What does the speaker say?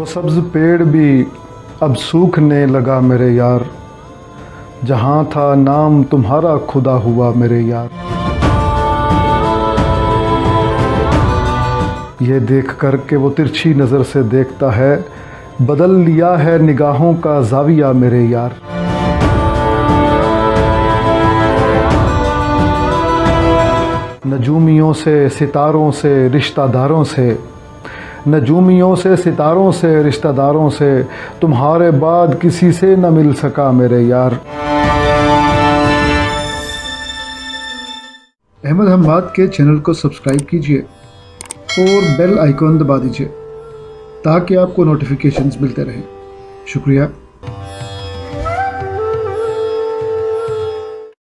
वो सब्ज़ पेड़ भी अब सूखने लगा मेरे यार, जहाँ था नाम तुम्हारा खुदा हुआ मेरे यार। ये देख कर के वो तिरछी नज़र से देखता है, बदल लिया है निगाहों का ज़ाविया मेरे यार। नजूमियों से सितारों से रिश्तेदारों से, नजूमियों से सितारों से रिश्तेदारों से, तुम्हारे बाद किसी से न मिल सका मेरे यार। अहमद हम्माद के चैनल को सब्सक्राइब कीजिए और बेल आइकॉन दबा दीजिए ताकि आपको नोटिफिकेशंस मिलते रहें। शुक्रिया।